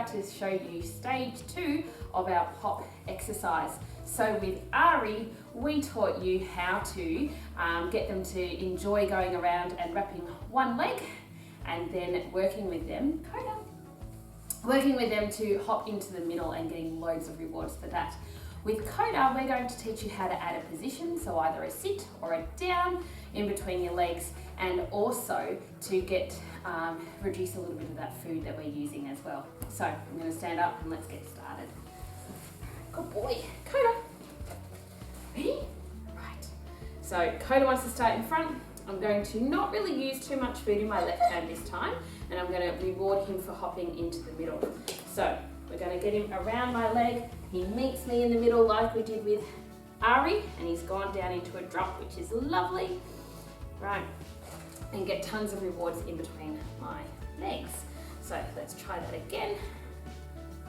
about to show you stage 2 of our pop exercise. So with Ari, we taught you how to get them to enjoy going around and wrapping one leg, and then working with them to hop into the middle and getting loads of rewards for that. With Coda, we're going to teach you how to add a position, so either a sit or a down in between your legs, and also to get reduce a little bit of that food that we're using as well. So I'm going to stand up and let's get started. Good boy, Coda. Ready? Right. So Coda wants to start in front. I'm going to not really use too much food in my left hand this time, and I'm going to reward him for hopping into the middle. So we're going to get him around my leg. He meets me in the middle like we did with Ari, and he's gone down into a drop, which is lovely. Right, and get tons of rewards in between my legs. So let's try that again.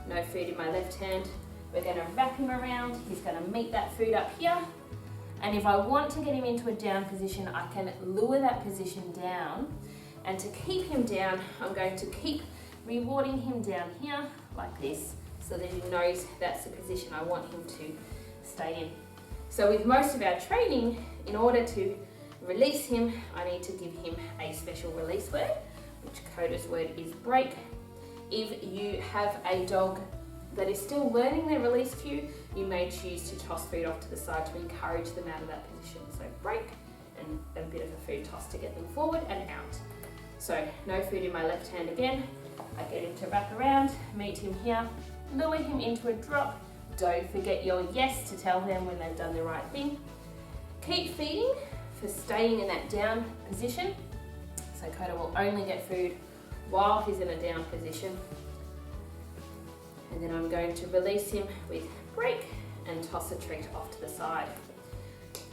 No food in my left hand. We're going to wrap him around. He's going to meet that food up here. And if I want to get him into a down position, I can lure that position down. And to keep him down, I'm going to keep rewarding him down here like this, so that he knows that's the position I want him to stay in. So with most of our training, in order to release him, I need to give him a special release word, which Coda's word is break. If you have a dog that is still learning their release cue, you may choose to toss food off to the side to encourage them out of that position. So break and a bit of a food toss to get them forward and out. So no food in my left hand again. I get him to wrap around, meet him here, lure him into a drop. Don't forget your yes to tell them when they've done the right thing. Keep feeding for staying in that down position. So Coda will only get food while he's in a down position. And then I'm going to release him with break and toss a treat off to the side.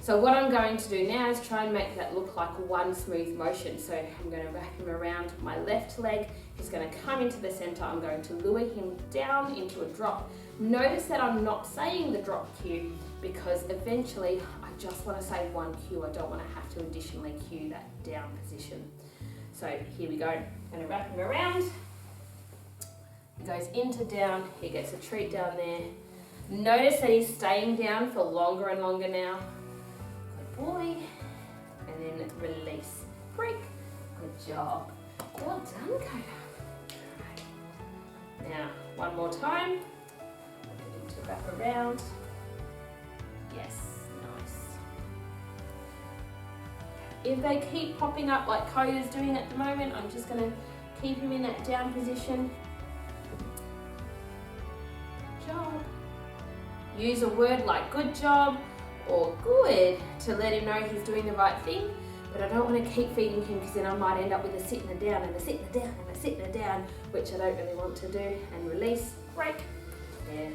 So what I'm going to do now is try and make that look like one smooth motion. So I'm going to wrap him around my left leg. He's going to come into the center. I'm going to lure him down into a drop. Notice that I'm not saying the drop cue, because eventually I just want to say one cue. I don't want to have to additionally cue that down position. So here we go. I'm going to wrap him around. He goes into down. He gets a treat down there. Notice that he's staying down for longer and longer now. Good boy. And then release. Break. Good job. Well done, Coda. Right. Now, one more time. Get him to wrap around. Yes, nice. If they keep popping up like Coda's doing at the moment, I'm just going to keep him in that down position. Good job. Use a word like good job or good to let him know he's doing the right thing. But I don't want to keep feeding him, because then I might end up with a sit and a down and a sit and a down and a sit and a down, which I don't really want to do. And release, break. Yeah.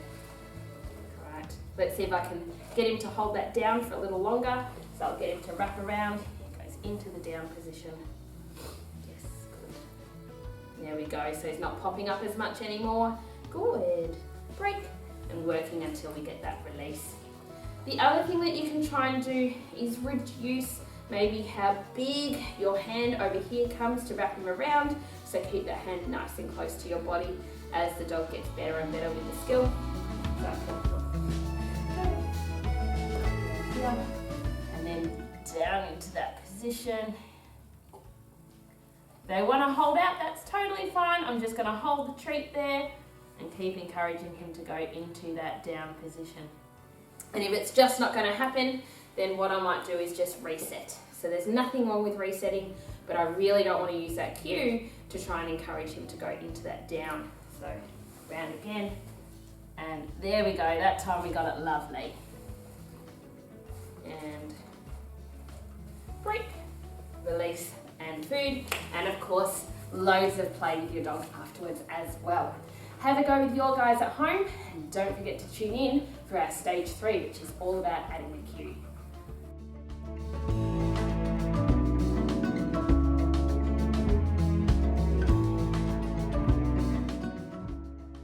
Right. Let's see if I can get him to hold that down for a little longer. So I'll get him to wrap around. He goes into the down position. Yes, good. There we go. So he's not popping up as much anymore. Good. Break. And working until we get that release. The other thing that you can try and do is reduce maybe how big your hand over here comes to wrap him around. So keep that hand nice and close to your body as the dog gets better and better with the skill. And then down into that position. If they want to hold out, that's totally fine. I'm just going to hold the treat there and keep encouraging him to go into that down position. And if it's just not going to happen, then what I might do is just reset. So there's nothing wrong with resetting, but I really don't want to use that cue to try and encourage him to go into that down. So round again, and there we go. That time we got it lovely. And break, release, and food, and of course loads of play with your dog afterwards as well. Have a go with your guys at home, and don't forget to tune in for our stage 3, which is all about adding the cue.